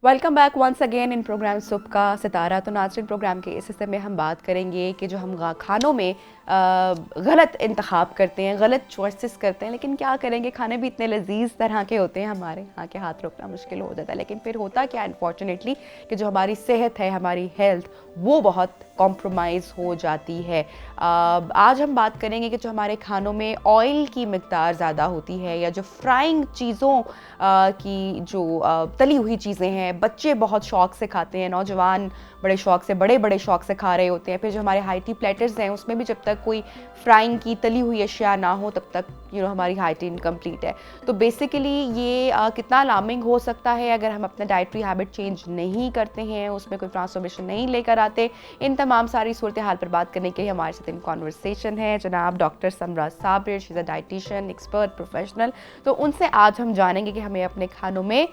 Welcome back once again in program सुबह का सितारा। तो नाज़रीन, प्रोग्राम के इस हिस्से में हम बात करेंगे कि जो हम खानों में गलत इंतखाब करते हैं, गलत चॉइसेस करते हैं, लेकिन क्या करेंगे, खाने भी इतने लजीज तरह के होते हैं, हमारे यहाँ के हाथ रोकना मुश्किल हो जाता है। लेकिन फिर होता क्या अनफॉर्चुनेटली कि जो हमारी सेहत है, हमारी हेल्थ, वो बहुत कॉम्प्रोमाइज़ हो जाती है। आज हम बात करेंगे कि जो हमारे खानों में ऑयल की मिकदार ज़्यादा होती है, या जो फ्राइंग चीज़ों की जो तली हुई चीज़ें हैं, बच्चे बहुत शौक़ से खाते हैं, नौजवान बड़े शौक़ से, बड़े शौक़ से खा रहे होते हैं। फिर जो हमारे हाइटी प्लेटर्स हैं, उसमें भी जब तक कोई फ्राइंग की तली हुई अशिया ना हो, तब तक हमारी हाइटी इनकम्प्लीट है। तो बेसिकली ये कितना अलार्मिंग हो सकता है अगर हम अपना डाइटरी हैबिट चेंज नहीं करते हैं, उसमें कोई ट्रांसफॉर्मेशन नहीं लेकर आते। इन तमाम सारी सूरत हाल पर बात करने के लिए हमारे साथ इन कॉन्वर्सेशन है जनाब doctor Samra Sabir. She is a dietitian, expert, professional. तो उनसे आज हम जानेंगे कि हमें अपने खानों में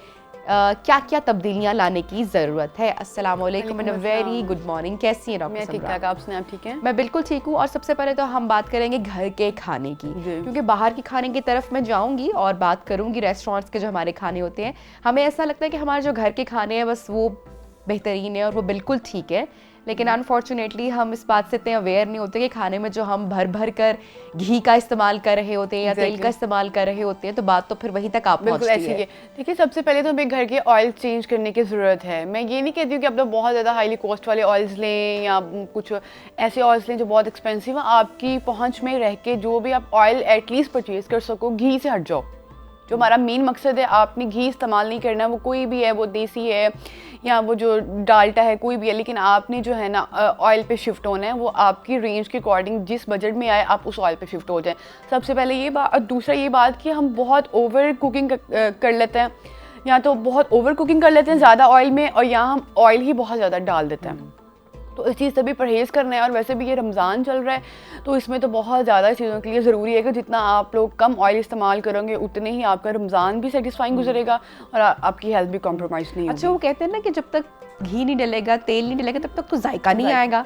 क्या क्या तब्दीलियां लाने की ज़रूरत है। अस्सलाम वालेकुम एंड वेरी गुड मॉर्निंग। कैसी हैं डॉक्टर? मैं ठीक ठाक, आप सुनाएं, आप ठीक हैं? मैं बिल्कुल ठीक हूँ। और सबसे पहले तो हम बात करेंगे घर के खाने की, क्योंकि बाहर के खाने की तरफ मैं जाऊँगी और बात करूँगी रेस्टोरेंट्स के जो हमारे खाने होते हैं। हमें ऐसा लगता है कि हमारे जो घर के खाने हैं बस वो बेहतरीन है और वो बिल्कुल ठीक है, लेकिन अनफॉर्चुनेटली हम इस बात से इतने अवेयर नहीं होते कि खाने में जो हम भर कर घी का इस्तेमाल कर रहे होते हैं या तेल का इस्तेमाल कर रहे होते हैं, तो बात तो फिर वहीं तक आप पहुंचती है। देखिए, सबसे पहले तो हमें घर के ऑयल चेंज करने की ज़रूरत है। मैं ये नहीं कहती हूँ कि आप लोग बहुत ज़्यादा हाईली कॉस्ट वाले ऑयल्स लें या कुछ ऐसे ऑयल्स लें जो बहुत एक्सपेंसिव हैं। आपकी पहुँच में रह के जो भी आप ऑयल एटलीस्ट परचेज़ कर सको, घी से हट जाओ। जो हमारा मेन मकसद है, आपने घी इस्तेमाल नहीं करना, वो कोई भी है, वो देसी है या वो जो डाल्टा है, कोई भी है, लेकिन आपने जो है ना ऑयल पे शिफ्ट होना है। वो आपकी रेंज के अकॉर्डिंग जिस बजट में आए आप उस ऑयल पे शिफ्ट हो जाएं। सबसे पहले ये बात। और दूसरा ये बात कि हम बहुत ओवर कुकिंग कर लेते हैं, या तो बहुत ओवर कुकिंग कर लेते हैं ज़्यादा ऑयल में, और या हम ऑयल ही बहुत ज़्यादा डाल देते हैं। तो इस चीज़ से भी परहेज़ करना है। और वैसे भी ये रमज़ान चल रहा है, तो इसमें तो बहुत ज़्यादा चीज़ों के लिए ज़रूरी है कि जितना आप लोग कम ऑयल इस्तेमाल करोगे, उतने ही आपका रमज़ान भी सेटिस्फाइंग गुजरेगा और आपकी हेल्थ भी कॉम्प्रोमाइज़ नहीं होगी। अच्छा, वो कहते हैं ना कि जब तक घी नहीं डलेगा, तेल नहीं डलेगा, तब तक तो जायका नहीं आएगा।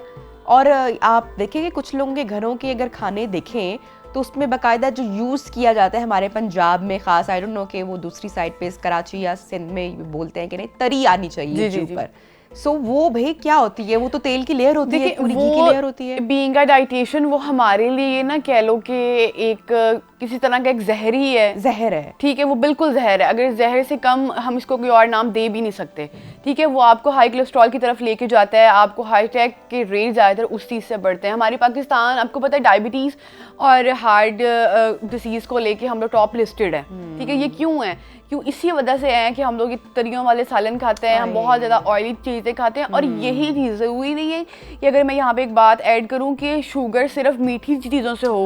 और आप देखेंगे कुछ लोगों के घरों के अगर खाने देखें तो उसमें बाकायदा जो यूज़ किया जाता है, हमारे पंजाब में ख़ास, आई डोंट नो कि वो दूसरी साइड पे कराची या सिंध में बोलते हैं कि नहीं, तरी आनी चाहिए जी ऊपर। सो वो भाई क्या होती है? वो तो तेल की लेयर होती है, पूरी घी की लेयर होती है। बीइंग अ डाइटिशियन, वो हमारे लिए ना कह लो कि एक किसी तरह का एक जहर ही है। जहर है, ठीक है, वो बिल्कुल जहर है। अगर जहर से कम हम इसको कोई और नाम दे भी नहीं सकते, ठीक है। वो आपको हाई कोलेस्ट्रॉल की तरफ लेके जाता है, आपको हार्ट अटैक के रेट ज़्यादातर उस चीज़ से बढ़ते हैं। हमारे पाकिस्तान, आपको पता है, डायबिटीज़ और हार्ट डिसीज़ को लेके हम लोग टॉप लिस्टेड है, ठीक है। ये क्यों है? क्यों? इसी वजह से है कि हम लोग तरियों वाले सालन खाते हैं, हम बहुत ज़्यादा ऑयली चीज़ें खाते हैं। और यही चीज़ ज़रूरी नहीं है कि अगर मैं यहाँ पे एक बात ऐड करूँ कि शुगर सिर्फ मीठी चीज़ों से हो,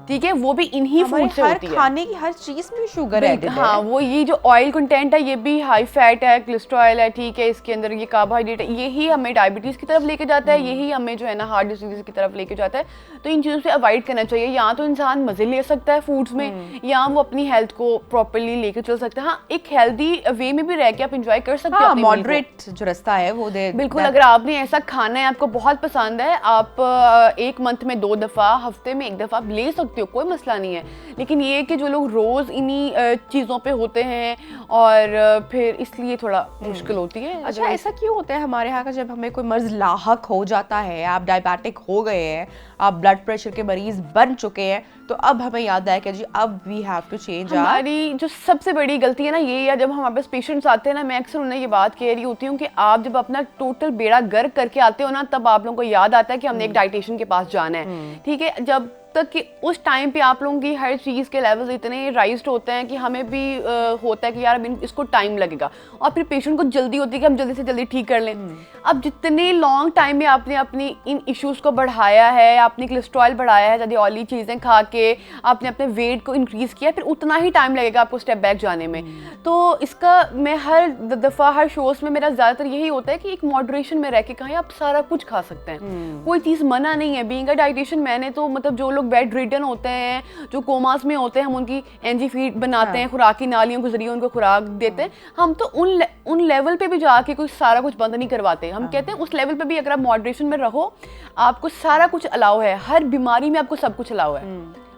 ठीक है, वो भी इन्हीं फूड से होती है। खाने की हर चीज़ में शुगर है। हाँ, वो ये जो ऑयल कंटेंट है, ये भी हाई फैट है, कोलेस्ट्रॉल है, ठीक है, इसके अंदर ये कार्बोहाइड्रेट है, यही हमें डायबिटीज़ की तरफ लेके जाता है, यही हमें जो है ना हार्ट डिसीज़ की तरफ लेके जाता है। तो इन चीज़ों से अवॉइड करना चाहिए। या तो इंसान मज़े ले सकता है फूड्स में, या वो अपनी हेल्थ को प्रॉपर्ली लेके चल सकता है। हाँ, एक हेल्दी वे में भी रह के आप एंजॉय कर सकते हैं। मॉडरेट जो रास्ता है वो दे बिल्कुल। अगर आपने ऐसा खाना है, आपको बहुत पसंद है, आप एक मंथ में 2 दफ़ा, हफ्ते में 1 दफ़ा आप ले सकते हो, कोई मसला नहीं है। लेकिन ये कि जो लोग रोज़ इन्हीं चीज़ों पे होते हैं और फिर इसलिए थोड़ा मुश्किल होती है। अच्छा, ऐसा क्यों होता है हमारे यहाँ का? जब हमें कोई मर्ज लाहक हो जाता है, आप डायबिटिक हो गए हैं, आप ब्लड प्रेशर के मरीज बन चुके हैं, तो अब हमें याद आया कि जी अब वी हैव टू चेंज। हमारी जो सबसे बड़ी गलती है ना, ये या जब हमारे पास पेशेंट्स आते हैं ना, मैं अक्सर उन्हें ये बात कह रही होती हूँ कि आप जब अपना टोटल बेड़ा गर्क करके आते हो ना, तब आप लोगों को याद आता है कि हमने एक डाइटिशियन के पास जाना है, ठीक है। जब तक कि उस टाइम पे आप लोगों की हर चीज़ के लेवल्स इतने राइज्ड होते हैं कि हमें भी होता है कि यार इसको टाइम लगेगा, और फिर पेशेंट को जल्दी होती है कि हम जल्दी से जल्दी ठीक कर लें। अब जितने लॉन्ग टाइम में आपने अपनी इन इश्यूज़ को बढ़ाया है, आपने कोलेस्ट्रॉल बढ़ाया है ज़्यादा ऑयली चीज़ें खा के, आपने अपने वेट को इंक्रीज़ किया, फिर उतना ही टाइम लगेगा आपको स्टेप बैक जाने में। तो इसका मैं हर दफ़ा हर शोज़ में मेरा ज़्यादातर यही होता है कि एक मॉडरेशन में रह के कहें, आप सारा कुछ खा सकते हैं, कोई चीज़ मना नहीं है। बीइंग अ डाइटिशियन, मैंने तो मतलब जो लोग बेड रिडन होते हैं, जो कोमास में होते हैं, हम उनकी एनजी फीड बनाते हैं, खुराक की नालियों के जरिए उनको खुराक देते हैं। हम तो उन लेवल पे भी जाके कुछ सारा कुछ बंद नहीं करवाते। हम कहते हैं उस लेवल पे भी अगर आप मॉडरेशन में रहो, आपको सारा कुछ अलाउ है, हर बीमारी में आपको सब कुछ अलाउ है।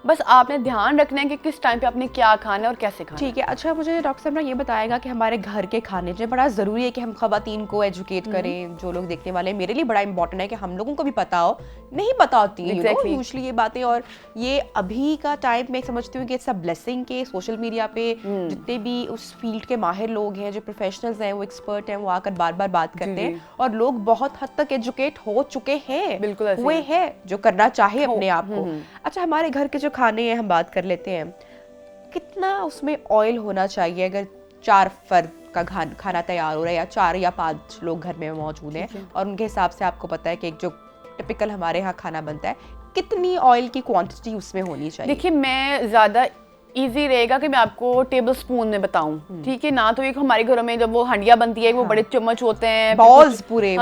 बस आपने ध्यान रखना है कि किस टाइम पे आपने क्या खाना है और कैसे खाना है। ठीक है। अच्छा, मुझे डॉक्टर साहब ये बताएगा कि हमारे घर के खाने जो बड़ा ज़रूरी है कि हम ख़वातीन को एजुकेट करें, जो लोग देखने वाले हैं, मेरे लिए बड़ा इंपॉर्टेंट है कि हम लोगों को भी पता हो, नहीं पता होती है यूजुअली ये बातें। और ये अभी का टाइम मैं समझती हूँ कि इट्स अ ब्लेसिंग के सोशल मीडिया पे जितने भी उस फील्ड के माहिर लोग हैं, जो प्रोफेशनल्स हैं, वो एक्सपर्ट हैं, वो आकर बार बार बात करते हैं और लोग बहुत हद तक एजुकेट हो चुके हैं, बिल्कुल हुए हैं, जो करना चाहे अपने आप को। अच्छा, हमारे घर के जो खाने हैं हम बात कर लेते हैं, कितना उसमें ऑयल होना चाहिए अगर 4 फर्द का खाना तैयार हो रहा है, या 4 या 5 लोग घर में मौजूद हैं और उनके हिसाब से आपको पता है कि एक जो टिपिकल हमारे यहाँ खाना बनता है, कितनी ऑयल की क्वांटिटी उसमें होनी चाहिए? देखिए, मैं ज़्यादा इजी रहेगा कि मैं आपको टेबल स्पून में बताऊं, ठीक है ना। तो एक हमारे घरों में जब वो हंडिया बनती है, वो बड़े चम्मच होते हैं, बाउल्स पूरे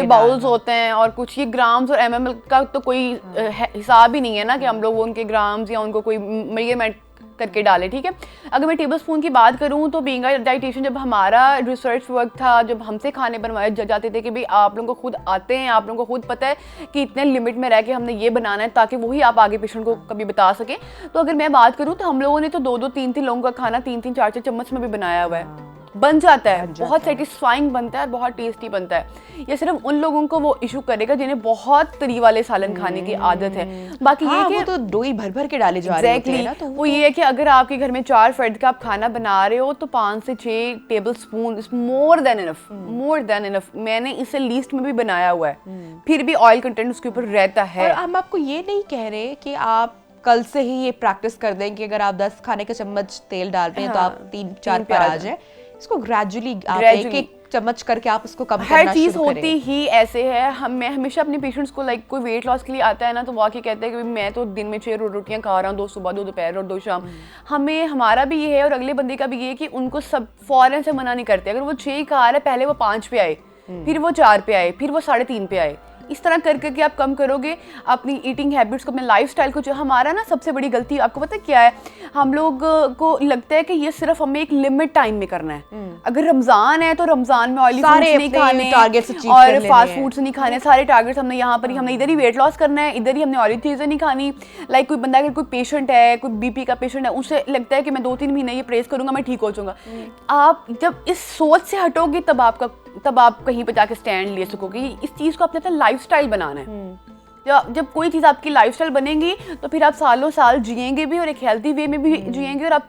बाउल्स होते हैं, और कुछ ये ग्राम्स और एमएमएल का तो कोई हिसाब ही नहीं है ना कि हम लोग उनके ग्राम्स या उनको कोई मेजरमेंट करके डाले, ठीक है। अगर मैं टेबल स्पून की बात करूं तो बीइंग अ डाइटिशियन, जब हमारा रिसर्च वर्क था, जब हमसे खाने बनवाए जाते थे कि भाई आप लोगों को खुद आते हैं, आप लोगों को खुद पता है कि इतने लिमिट में रह के हमने ये बनाना है, ताकि वही आप आगे पेशेंट को कभी बता सकें। तो अगर मैं बात करूं तो हम लोगों ने तो 2-2, 3-3 लोगों का खाना 3-3, 4-4 चम्मच में भी बनाया हुआ है। बन जाता है, बहुत सेटिस्फाइंग बनता है, बहुत टेस्टी बनता है। ये सिर्फ उन लोगों को वो इशू करेगा जिन्हें बहुत तरी वाले सालन खाने की आदत है। बाकी ये कि वो तो डोई भर भर के डाले जा रहे होते हैं ना, तो वो ये है कि अगर आपके घर में 4 फर्द का आप खाना बना रहे हो तो 5 से 6 table spoon is more than enough. मैंने इसे लीस्ट में भी बनाया हुआ है, फिर भी ऑयल कंटेंट उसके ऊपर रहता है। और हम आपको ये नहीं कह रहे कि आप कल से ही ये प्रैक्टिस कर दें कि अगर आप 10 खाने के चम्मच तेल डाल रहे हैं तो आप 3-4 पर आ जाए। इसको ग्रेजुअली आप एक चम्मच करके आप उसको कम करना शुरू करें। हर चीज होती ही ऐसे है। मैं हमेशा अपने पेशेंट्स को कोई वेट लॉस के लिए आता है ना, तो वो आके कहते हैं कि मैं तो दिन में 6 रोटियां खा रहा हूँ, 2 सुबह, 2 दोपहर और 2 शाम। हमारा भी ये है और अगले बंदे का भी ये है कि उनको सब फौरन से मना नहीं करते। अगर वो 6 खा रहा है, पहले वो 5 पे आए, फिर वो 4 पे आए, फिर वो 3.5 पे आए। इस तरह कर करके आप कम करोगे अपनी ईटिंग हैबिट्स को, अपने लाइफस्टाइल को। जो हमारा ना सबसे बड़ी गलती आपको पता क्या है, हम लोग को लगता है कि ये सिर्फ हमें एक लिमिट टाइम में करना है। अगर रमजान है तो रमजान में ऑयली फूड्स नहीं खाने और फास्ट फूड्स नहीं खाने, सारे टारगेट्स हमने यहाँ पर ही, हमने इधर ही वेट लॉस करना है, इधर ही हमने ऑयली चीज़ें नहीं खानी। लाइक कोई बंदा अगर कोई पेशेंट है, कोई बीपी का पेशेंट है, उसे लगता है कि मैं 2-3 महीने ये प्रेस करूंगा मैं ठीक हो जाऊंगा। आप जब इस सोच से हटोगे तब आप कहीं पर जाके स्टैंड ले सकोगे। इस चीज़ को अपने लाइफस्टाइल बनाना है। जब कोई चीज़ आपकी लाइफस्टाइल बनेगी तो फिर आप सालों साल जिएंगे भी और एक हेल्दी वे में भी जिएंगे, और आप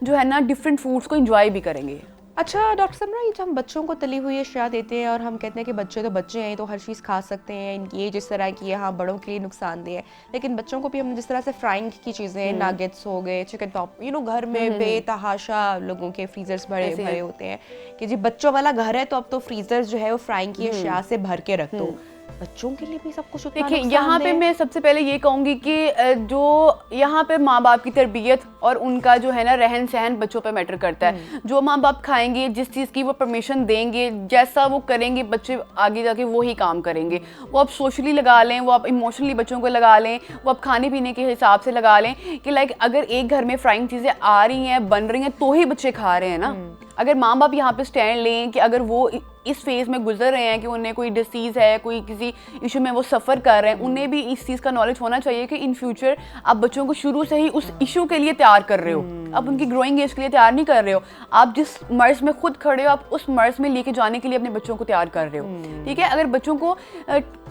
जो है ना डिफरेंट फूड्स को एंजॉय भी करेंगे। अच्छा डॉक्टर साहब, ये जब हम बच्चों को तली हुई अशिया देते हैं और हम कहते हैं कि बच्चे तो बच्चे हैं तो हर चीज़ खा सकते हैं, ये जिस तरह की है हाँ बड़ों के लिए नुकसानदेह है, लेकिन बच्चों को भी हम जिस तरह से फ्राइंग की चीज़ें, नागेट्स हो गए, चिकन पॉप, घर में बेतहाशा लोगों के फ्रीजर्स भरे होते हैं कि जी बच्चों वाला घर है तो अब तो फ्रीजर जो है वो फ्राइंग की अशिया से भर के रख दो। बच्चों के लिए भी सब कुछ उतना देखिए, यहाँ पे मैं सबसे पहले ये कहूँगी कि जो यहाँ पे माँ बाप की तरबियत और उनका जो है ना रहन सहन बच्चों पे मैटर करता है। जो माँ बाप खाएंगे, जिस चीज़ की वो परमिशन देंगे, जैसा वो करेंगे, बच्चे आगे जाके वो ही काम करेंगे। वो आप सोशली लगा लें, वो आप इमोशनली बच्चों को लगा लें, वो आप खाने पीने के हिसाब से लगा लें कि लाइक अगर एक घर में फ्राइंग चीज़ें आ रही हैं, बन रही हैं, तो ही बच्चे खा रहे हैं ना। अगर माँ बाप यहाँ पे स्टैंड लें कि अगर वो इस फेज में गुजर रहे हैं कि उन्हें कोई डिसीज़ है, कोई किसी इशू में वो सफ़र कर रहे हैं, उन्हें भी इस चीज़ का नॉलेज होना चाहिए कि इन फ्यूचर आप बच्चों को शुरू से ही उस इशू के लिए तैयार कर रहे हो। आप उनकी ग्रोइंग एज के लिए तैयार नहीं कर रहे हो, आप जिस मर्ज में खुद खड़े हो आप उस मर्ज में लेके जाने के लिए अपने बच्चों को तैयार कर रहे हो। ठीक है, अगर बच्चों को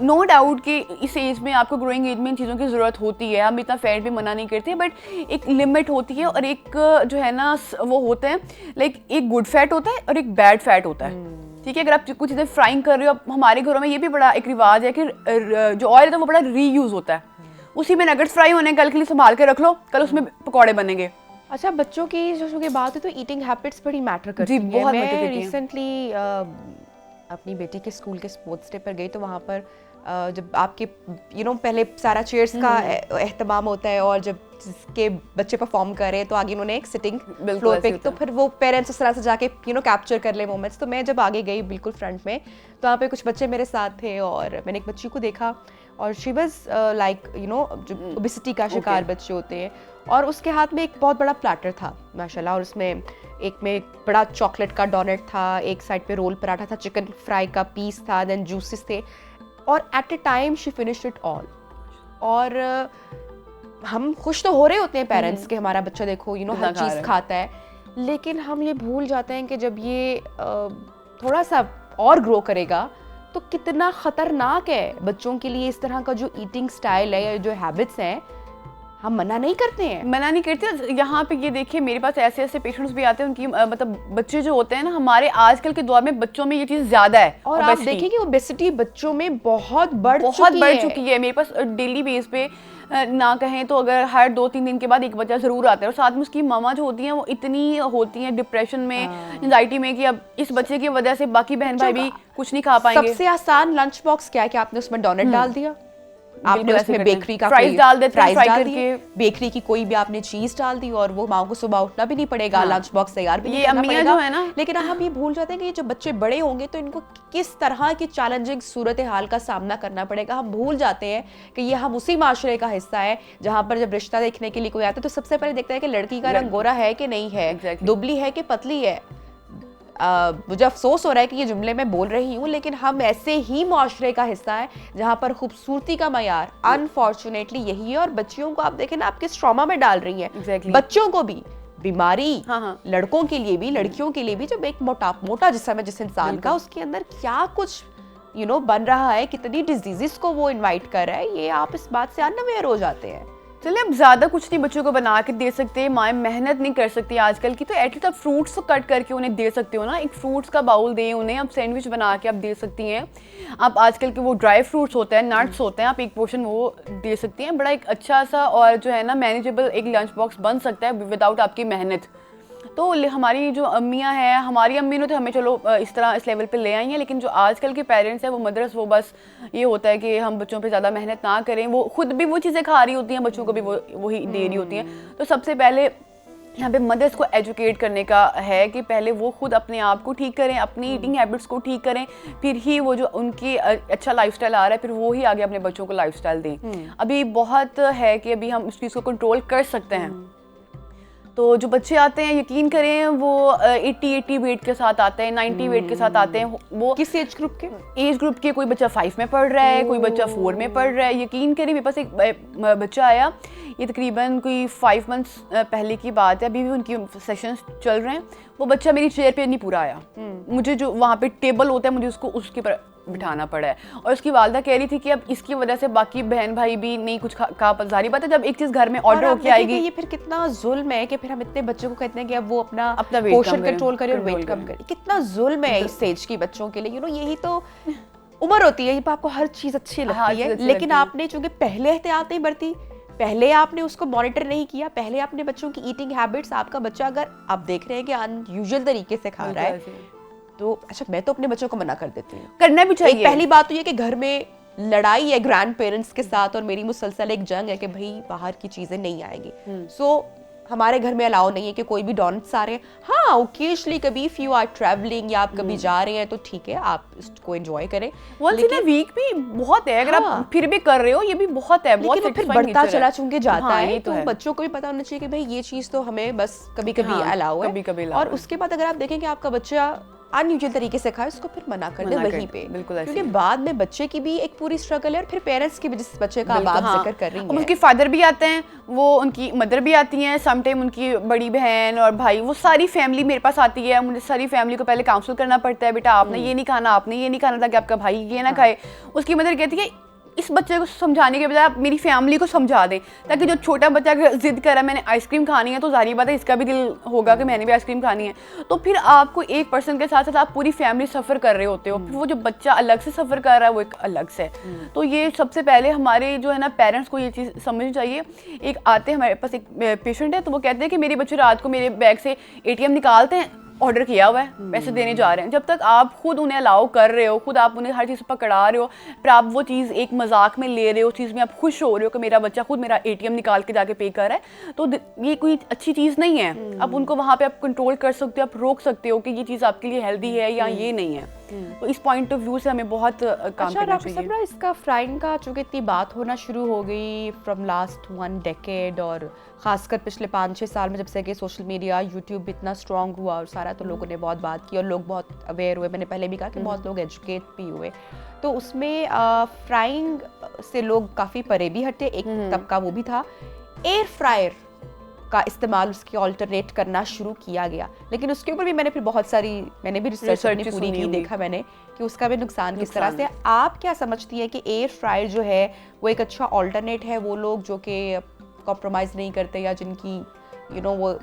नो डाउट कि इस एज में आपको ग्रोइंग एज में इन चीज़ों की ज़रूरत होती है, हम इतना फैट भी मना नहीं करते, बट एक लिमिट होती है और एक जो है ना वो होता है लाइक एक गुड फैट होता है और एक बैड फैट होता है। ठीक है, अगर आप कुछ चीज़ें फ्राइंग कर रहे हो, हमारे घरों में ये भी बड़ा एक रिवाज है कि जो ऑयल है वो बड़ा रीयूज होता है, उसी में नगेट्स फ्राई होने कल के लिए संभाल के रख लो, कल उसमें पकौड़े बनेंगे। अच्छा, बच्चों की जो बात है तो ईटिंग हैबिट्स बड़ी मैटर करती है। बहुत मैं रिसेंटली अपनी बेटी के स्कूल के स्पोर्ट्स डे पर गई तो वहाँ पर जब आपके पहले सारा चेयर्स का एहतमाम होता है और जब जिसके बच्चे परफॉर्म कर रहे हैं तो आगे उन्होंने एक सिटिंग फ्लोर पे, तो फिर वो पेरेंट्स उस तरह से जाके कैप्चर कर ले मोमेंट्स। तो मैं जब आगे गई बिल्कुल फ्रंट में तो वहाँ पे कुछ बच्चे मेरे साथ थे और मैंने एक बच्ची को देखा और शी वाज लाइक जो ओबेसिटी का शिकार बच्चे होते हैं, और उसके हाथ में एक बहुत बड़ा प्लेटर था माशाल्लाह, और उसमें एक में एक बड़ा चॉकलेट का डोनट था, एक साइड पे रोल पराठा था, चिकन फ्राई का पीस था, देन जूसेस थे, और at a time she finished it all. और हम खुश तो हो रहे होते हैं पेरेंट्स के हमारा बच्चा देखो हर चीज़ खाता है, लेकिन हम ये भूल जाते हैं कि जब ये थोड़ा सा और ग्रो करेगा तो कितना ख़तरनाक है बच्चों के लिए इस तरह का जो ईटिंग स्टाइल है या जो हैबिट्स हैं। हम मना नहीं करते हैं, मना नहीं करते। यहाँ पे ये देखिए मेरे पास ऐसे ऐसे पेशेंट्स भी आते हैं, उनकी मतलब बच्चे जो होते हैं ना, हमारे आजकल के दौर में बच्चों में ये चीज़ ज़्यादा है और आप देखें कि ओबेसिटी बच्चों में बहुत बढ़ चुकी है। मेरे पास डेली बेस पे ना कहें तो अगर हर 2-3 दिन के बाद एक बच्चा ज़रूर आता है, और साथ में उसकी मामा जो होती हैं वो इतनी होती हैं डिप्रेशन में, एंजाइटी में, कि अब इस बच्चे की वजह से बाकी बहन भाई भी कुछ नहीं खा पाएंगे। सबसे आसान लंच बॉक्स क्या है कि आपने उसमें डोनट डाल दिया, आपने उसमें बेकरी का फ्राइज डाल देते हैं, फ्राई करके बेकरी की कोई भी आपने चीज डाल दी, और वो माँ को सुबह उठना भी नहीं पड़ेगा, लंच बॉक्स तैयार भी नहीं करना पड़ेगा। जो है ना, लेकिन हम ये भूल जाते हैं कि ये जब बच्चे बड़े होंगे तो इनको किस तरह की चैलेंजिंग सूरत हाल का सामना करना पड़ेगा। हम भूल जाते हैं कि ये हम उसी माशरे का हिस्सा है जहाँ पर जब रिश्ता देखने के लिए कोई आता है तो सबसे पहले देखता है कि लड़की का रंग गोरा है कि नहीं है, दुबली है कि पतली है। मुझे अफसोस हो रहा है कि ये जुमले मैं बोल रही हूँ, लेकिन हम ऐसे ही मुआशरे का हिस्सा है जहाँ पर खूबसूरती का मयार अनफॉर्चुनेटली यही है। और बच्चियों को आप देखें ना, आप किस ट्रॉमा में डाल रही हैं। बच्चों को भी बीमारी, लड़कों के लिए भी, लड़कियों के लिए भी, जब एक मोटा जिस्म है जिस इंसान का, उसके अंदर क्या कुछ बन रहा है, कितनी डिजीजेस को वो इन्वाइट कर रहा है, ये आप इस बात से अनअवेयर हो जाते हैं। चलिए अब ज़्यादा कुछ नहीं बच्चों को बना के दे सकते, माएँ मेहनत नहीं कर सकती आजकल की, तो एटलीस्ट आप फ्रूट्स तो कट करके उन्हें दे सकते हो ना, एक फ्रूट्स का बाउल दें उन्हें, आप सैंडविच बना के आप दे सकती हैं। आप आजकल के वो ड्राई फ्रूट्स होते हैं, नट्स होते हैं, आप एक पोर्शन वो दे सकती हैं। बड़ा एक अच्छा सा और जो है ना मैनेजेबल एक लंच बॉक्स बन सकता है विदाउट आपकी मेहनत। तो हमारी जो अम्मियाँ हैं, हमारी अम्मी ने तो हमें चलो इस तरह इस लेवल पे ले आई हैं, लेकिन जो आजकल के पेरेंट्स हैं वो मदरस, वो बस ये होता है कि हम बच्चों पे ज़्यादा मेहनत ना करें, वो खुद भी वो चीज़ें खा रही होती हैं, बच्चों को भी वही दे रही होती हैं। तो सबसे पहले यहाँ पे मदर्स को एजुकेट करने का है कि पहले वो खुद अपने आप को ठीक करें, अपनी ईटिंग हैबिट्स को ठीक करें, फिर ही वो जो उनकी अच्छा लाइफस्टाइल आ रहा है फिर वो ही आगे अपने बच्चों को लाइफस्टाइल दें। अभी बहुत है कि अभी हम उस चीज़ को कंट्रोल कर सकते हैं। तो जो बच्चे आते हैं यकीन करें वो 80 वेट के साथ आते हैं, 90 वेट के साथ आते हैं। वो किस एज ग्रुप के? एज ग्रुप के, कोई बच्चा 5 में पढ़ रहा है, कोई बच्चा 4 में पढ़ रहा है। यकीन करें मेरे पास एक बच्चा आया, ये तकरीबन कोई 5 मंथ्स पहले की बात है, अभी भी उनकी सेशंस चल रहे हैं। वो बच्चा मेरी चेयर पे नहीं पूरा आया, मुझे जो वहाँ पे टेबल होता है मुझे उसको उसके पर बिठाना पड़ा है। और उसकी वालदा कह रही थी कि अब इसकी वजह से बाकी बहन भाई भी नहीं कुछ खा जारी बात है, जब एक चीज़ घर में ऑर्डर होके आएगी। ये फिर कितना जुल्म है कि फिर हम इतने बच्चों को कहते हैं कि अब वो अपना पोषण कंट्रोल करे और वेट कम करे। कितना जुल्म है इस एज की बच्चों के लिए। यही तो उम्र होती है, आपको हर चीज़ अच्छी लगती है, लेकिन आपने चूंकि पहले एहतियात नहीं बरती, पहले आपने उसको मॉनिटर नहीं किया, पहले आपने बच्चों की ईटिंग हैबिट्स, आपका बच्चा अगर आप देख रहे हैं कि अनयूजुअल तरीके से खा रहा है तो अच्छा, मैं तो अपने बच्चों को मना कर देती हूँ, करना भी चाहिए। पहली बात तो ये कि घर में लड़ाई है ग्रैंड पेरेंट्स के साथ और मेरी मुसलसल एक जंग है कि भाई बाहर की चीजें नहीं आएगी। सो हमारे घर में अलाउ नहीं है कि कोई भी डोनट्स आ रहे हैं। हाँ, ओकेजनली कभी इफ यू आर ट्रैवलिंग या आप कभी जा रहे हैं तो ठीक है, आप इसको एंजॉय करें। वंस इन अ वीक भी बहुत है, अगर आप फिर भी कर रहे हो ये भी बहुत है, बहुत फिर बढ़ता चला चूंकि जाता है तो बच्चों को भी पता होना चाहिए कि भाई ये चीज तो हमें बस कभी कभी अलाउ है। और उसके बाद अगर आप देखें कि आपका बच्चा अनयूजुअल तरीके से खाए, उसको फिर मना कर दे वहीं पे, क्योंकि बाद में बच्चे की भी एक पूरी स्ट्रगल है और फिर पेरेंट्स की भी, जिस बच्चे का आप जिक्र कर रही हैं। उनके फादर भी आते हैं, वो उनकी मदर भी आती हैं, सम टाइम उनकी बड़ी बहन और भाई, वो सारी फैमिली मेरे पास आती है। मुझे सारी फैमिली को पहले काउंसिल करना पड़ता है, बेटा आपने ये नहीं खाना, आपने ये नहीं खाना ताकि आपका भाई ये ना खाए। उसकी मदर कहती है इस बच्चे को समझाने के बजाय आप मेरी फैमिली को समझा दें, ताकि जो छोटा बच्चा अगर जिद कर रहा है मैंने आइसक्रीम खानी है, तो जाहिर बात है इसका भी दिल होगा कि मैंने भी आइसक्रीम खानी है। तो फिर आपको एक पर्सन के साथ साथ आप पूरी फैमिली सफ़र कर रहे होते हो, फिर वो जो बच्चा अलग से सफ़र कर रहा है वो एक अलग से। तो ये सबसे पहले हमारे जो है ना पेरेंट्स को ये चीज़ समझनी चाहिए। एक आते हमारे पास एक पेशेंट है, तो वो कहते हैं कि मेरे बच्चे रात को मेरे बैग से ATM निकालते हैं, ऑर्डर किया हुआ है, पैसे देने जा रहे हैं। जब तक आप खुद उन्हें अलाउ कर रहे हो, खुद आप उन्हें हर चीज़ पकड़ा रहे हो, फिर आप वो चीज़ एक मजाक में ले रहे हो, चीज़ में आप खुश हो रहे हो कि मेरा बच्चा खुद मेरा ATM निकाल के जाके पे कर रहा है, तो ये कोई अच्छी चीज़ नहीं है। अब उनको वहाँ पे आप कंट्रोल कर सकते हो, आप रोक सकते हो कि ये चीज़ आपके लिए हेल्दी है या ये नहीं है। तो इस पॉइंट ऑफ व्यू से हमें बहुत काम करना चाहिए। इसका फ्राइंग का चूँकि इतनी बात होना शुरू हो गई फ्रॉम लास्ट 1 डेकेड, और ख़ासकर पिछले 5-6 साल में जब से कि सोशल मीडिया, यूट्यूब इतना स्ट्रॉन्ग हुआ और सारा, तो लोगों ने बहुत बात की और लोग बहुत अवेयर हुए। मैंने पहले भी कहा कि बहुत लोग एजुकेट भी हुए, तो उसमें फ्राइंग से लोग काफ़ी परे भी हटे, एक तबका वो भी था। एयर फ्रायर का इस्तेमाल उसकी ऑल्टरनेट करना शुरू किया गया, लेकिन उसके ऊपर भी मैंने भी रिसर्च अपनी पूरी की, देखा मैंने कि उसका भी नुकसान किस तरह से। आप क्या समझती है कि एयर फ्रायर जो है वो एक अच्छा ऑल्टरनेट है वो लोग जो कि कॉम्प्रोमाइज़ नहीं करते या जिनकी वो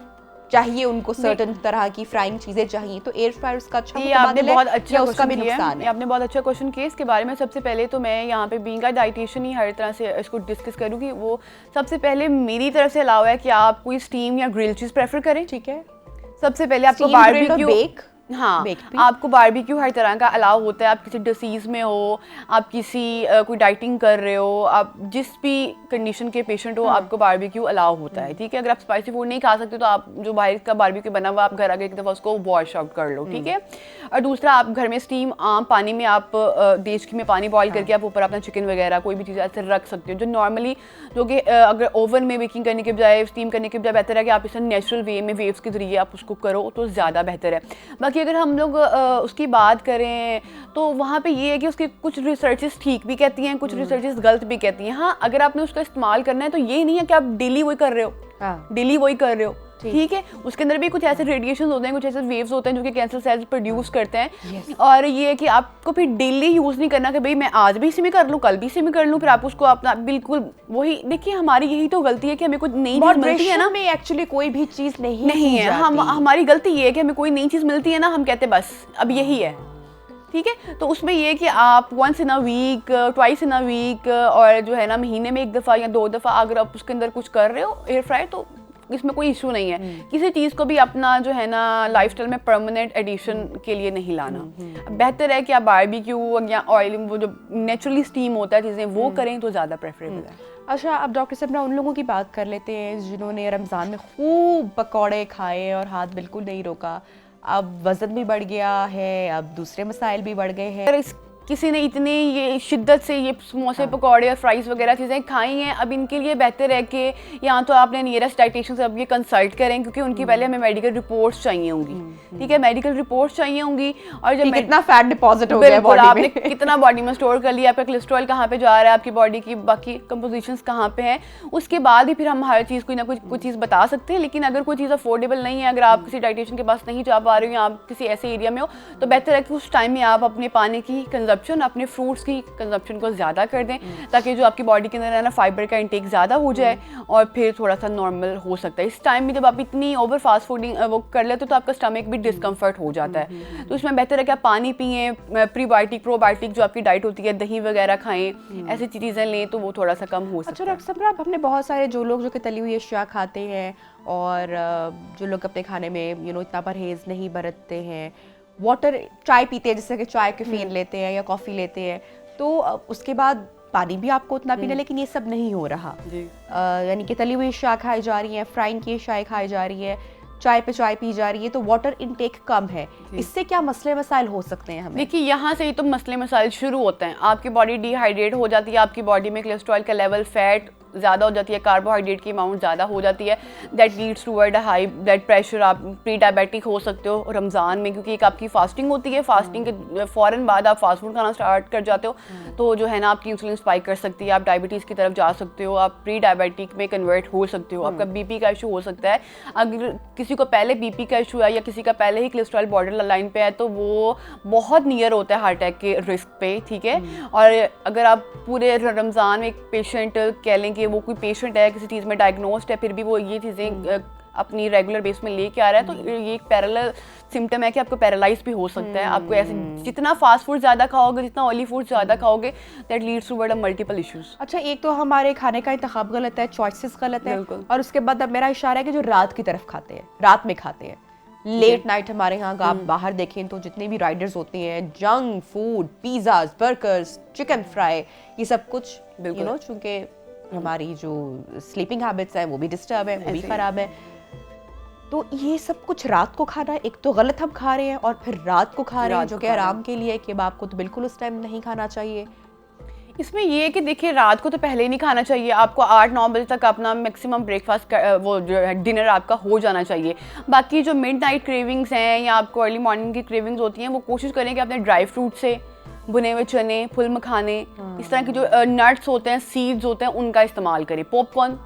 चाहिए उनको सर्टेन तरह की फ्राइंग चीजें चाहिए, तो एयर फ्रायर उसका अच्छा मुतबादिल है या उसका भी नुकसान है? आपने बहुत अच्छा क्वेश्चन किया इसके बारे में। सबसे पहले तो मैं यहाँ पे बीइंग अ डाइटिशियन ही हर तरह से इसको डिस्कस करूँ कि वो सबसे पहले मेरी तरफ से अलाउ है कि आप कोई स्टीम या ग्रिल चीज़ प्रेफर करें। ठीक है, सबसे पहले आपको बारबेक्यू, हाँ, आपको बारबेक्यू हर तरह का अलाउ होता है। आप किसी डिसीज़ में हो, आप किसी कोई डाइटिंग कर रहे हो, आप जिस भी कंडीशन के पेशेंट हो, आपको बारबेक्यू अलाउ होता है, ठीक है। अगर आप स्पाइसी फूड नहीं खा सकते तो आप जो बाहर का बारबेक्यू बना हुआ आप घर आके एक दफ़ा उसको वॉश आउट कर लो, ठीक है। और दूसरा, आप घर में स्टीम आम पानी में आप देचकी में पानी बॉयल करके आप ऊपर अपना चिकन वगैरह कोई भी चीज़ ऐसे रख सकते हो, जो नॉर्मली जो कि अगर ओवन में बेकिंग करने के बजाय स्टीम करने के बजाय बेहतर है कि आप इसे नेचुरल वे में वेव्स के जरिए आप उसको करो तो ज़्यादा बेहतर है। बाकी अगर हम लोग उसकी बात करें तो वहाँ पे ये है कि उसके कुछ रिसर्चेस ठीक भी कहती हैं, कुछ रिसर्चेस गलत भी कहती हैं। हाँ, अगर आपने उसका इस्तेमाल करना है तो ये नहीं है कि आप डेली वही कर रहे हो, डेली वही कर रहे हो, ठीक है। उसके अंदर भी कुछ ऐसे रेडिएशन होते हैं, कुछ ऐसे वेव्स होते हैं जो कि कैंसर सेल्स प्रोड्यूस करते हैं। और ये है कि आपको फिर डेली यूज़ नहीं करना कि भाई मैं आज भी इसी में कर लूँ, कल भी इसी में कर लूँ, फिर आप उसको अपना बिल्कुल वही। देखिए, हमारी यही तो गलती है कि हमें कुछ नई चीज़ मिलती है ना, में एक्चुअली कोई भी चीज़ नहीं है। हमारी गलती ये है कि हमें कोई नई चीज़ मिलती है ना, हम कहते बस अब यही है, ठीक है। तो उसमें ये है कि आप once in a week, twice in a week, और जो है ना महीने में एक दफ़ा या 2 दफ़ा अगर आप उसके अंदर कुछ कर रहे हो एयर फ्राई, तो इसमें कोई इशू नहीं है। किसी चीज़ को भी अपना जो है ना लाइफस्टाइल में परमानेंट एडिशन के लिए नहीं लाना। बेहतर है कि आप बारबेक्यू या ऑयल, वो जो नेचुरली स्टीम होता है चीज़ें, वो करें तो ज़्यादा प्रेफरेबल है। अच्छा, अब डॉक्टर साहब ना उन लोगों की बात कर लेते हैं जिन्होंने रमज़ान में खूब पकौड़े खाए और हाथ बिल्कुल नहीं रोका, अब वज़न भी बढ़ गया है, अब दूसरे मसाइल भी बढ़ गए हैं। किसी ने इतनी ये शिद्दत से ये समोसे, पकौड़े और फ्राइज़ वगैरह चीज़ें खाई हैं, अब इनके लिए बेहतर है कि या तो आपने नियरेस्ट डाइटिशियन से अब ये कंसल्ट करें, क्योंकि उनकी पहले हमें मेडिकल रिपोर्ट्स चाहिए होंगी, ठीक है। मेडिकल रिपोर्ट्स चाहिए होंगी और जब कितना फैट डिपॉजिट हो गया बॉडी में, आपने कितना बॉडी में स्टोर कर लिया, आपका कोलेस्ट्रॉल कहाँ पे जा रहा है, आपकी बॉडी की बाकी कंपोजिशंस कहाँ पे हैं, उसके बाद ही फिर हम हर चीज़ कोई ना कुछ चीज़ बता सकते हैं। लेकिन अगर कोई चीज़ अफोर्डेबल नहीं है, अगर आप किसी डाइटिशियन के पास नहीं जा पा रहे हो या आप किसी ऐसे एरिया में हो, तो बेहतर है कि उस टाइम में आप अपने पानी की कंजप्शन, अपने फ्रूट्स की कंजप्शन को ज़्यादा कर दें, ताकि जो आपकी बॉडी के अंदर है ना फाइबर का इंटेक ज़्यादा हो जाए और फिर थोड़ा सा नॉर्मल हो सकता है। इस टाइम में जब आप इतनी ओवर फास्ट फूडिंग वो कर लेते हो तो आपका स्टमक भी डिस्कम्फर्ट हो जाता है। तो इसमें बेहतर है कि आप पानी पिएं, प्रीबायोटिक प्रोबायोटिक जो आपकी डाइट होती है, दही वगैरह खाएं, ऐसी चीज़ें लें तो वो थोड़ा सा कम हो सकता है। अच्छा डॉक्टर साहब, हमने बहुत सारे जो लोग जो कि तली हुई अशिया खाते हैं और जो लोग अपने खाने में इतना परहेज़ नहीं बरतते हैं, वाटर, चाय पीते हैं, जैसे कि चाय कैफीन लेते हैं या कॉफ़ी लेते हैं, तो उसके बाद पानी भी आपको उतना पीना, लेकिन ये सब नहीं हो रहा। यानी कि तली हुई अशिया खाई जा रही है, फ्राइंग की अशिया खाई जा रही है, चाय पे चाय पी जा रही है, तो वाटर इनटेक कम है। इससे क्या मसले मसाइल हो सकते हैं हमें? देखिए, यहाँ से ही तो मसले मसाइल शुरू होते हैं। आपकी बॉडी डिहाइड्रेट हो जाती है, आपकी बॉडी में कोलेस्ट्रॉल का लेवल, फैट ज़्यादा हो जाती है, कार्बोहाइड्रेट की अमाउंट ज़्यादा हो जाती है, that leads toward high blood pressure. आप प्री डायबिटिक हो सकते हो रमज़ान में, क्योंकि एक आपकी फास्टिंग होती है, फास्टिंग के फ़ौरन बाद आप फास्ट फूड खाना स्टार्ट कर जाते हो, तो जो है ना आपकी इंसुलिन स्पाइक कर सकती है, आप डायबिटीज़ की तरफ जा सकते हो, आप प्री डायबिटिक में कन्वर्ट हो सकते हो, आपका बीपी का इशू हो सकता है। अगर किसी को पहले बीपी का इशू है या किसी का पहले ही कोलेस्ट्रॉल बॉर्डर लाइन पे है, तो वो बहुत नियर होता है हार्ट अटैक के रिस्क पे, ठीक है। और अगर आप पूरे रमज़ान में एक पेशेंट कह लें कि वो कोई पेशेंट है किसी चीज़ में डायग्नोस्ड है, फिर भी वो ये चीज़ें अपनी रेगुलर बेस में लेके आ रहा है, तो ये एक पैरेलल सिम्टम है कि आपको पैरालाइज भी हो सकता है। आपको ऐसे जितना फास्ट फूड ज़्यादा खाओगे, जितना ऑयली फूड ज़्यादा खाओगे, that leads to multiple issues. अच्छा, एक तो हमारे खाने का इंतखाब गलत है, चॉइसेस गलत है, और उसके बाद अब मेरा इशारा है कि जो रात की तरफ खाते हैं, रात में खाते हैं, लेट नाइट हमारे यहाँ आप बाहर देखें तो जितने भी राइडर्स होते हैं, junk food, pizzas, burgers, chicken fry, ये सब कुछ चूँकि हमारी जो स्लीपिंग हैबिट्स हैं वो भी डिस्टर्ब है, वो भी ख़राब है, तो ये सब कुछ रात को खाना, एक तो गलत हम खा रहे हैं और फिर रात को खा रहे हैं, जो कि आराम के लिए, कि आपको तो बिल्कुल उस टाइम नहीं खाना चाहिए। इसमें ये है कि देखिए, रात को तो पहले ही नहीं खाना चाहिए, आपको 8-9 बजे तक अपना मैक्सिमम ब्रेकफास्ट वो जो है डिनर आपका हो जाना चाहिए। बाकी जो मिड नाइट क्रेविंग्स हैं या आपको अर्ली मॉर्निंग की क्रेविंग्स होती हैं, वो कोशिश करें कि अपने ड्राई फ्रूट से, भुने हुए चने, फुल मखाने, इस तरह के जो नट्स होते हैं, सीड्स होते हैं, उनका इस्तेमाल करें। पॉपकॉर्न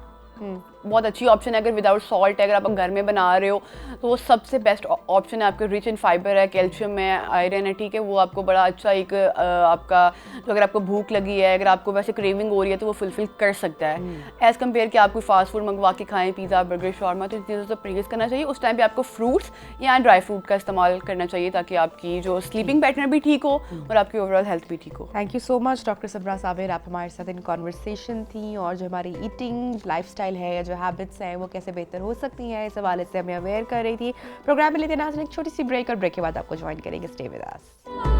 बहुत अच्छी ऑप्शन है। अगर विदाउट सॉल्ट है, अगर आप घर में बना रहे हो तो वो सबसे बेस्ट ऑप्शन है। आपके रिच इन फाइबर है, कैल्शियम है, आयरन है, ठीक है, वो आपको बड़ा अच्छा एक आपका तो अगर आपको भूख लगी है, अगर आपको वैसे क्रेविंग हो रही है तो वो फुलफिल कर सकता है एज़ कम्पेयर कि आप कोई फास्ट फूड मंगवा के खाएं, पिज़्ज़ा, बर्गर, शॉर्मा। तो इन चीज़ों से परहेज़ करना चाहिए। उस टाइम पे आपको फ्रूट्स या ड्राई फ्रूट का इस्तेमाल करना चाहिए ताकि आपकी जो स्लीपिंग पैटर्न भी ठीक हो और आपकी ओवरऑल हेल्थ भी ठीक हो। Thank you so much doctor Sabra Sabir, आप हमारे साथ इन कॉन्वर्सेशन थी और जो हमारी ईटिंग लाइफस्टाइल है या जो हैबिट्स हैं वो कैसे बेहतर हो सकती हैं इस हवाले से हमें अवेयर कर रही थी। प्रोग्राम में लेते नाज़रीन एक छोटी सी ब्रेक और ब्रेक के बाद आपको ज्वाइन करेंगे। Stay with us.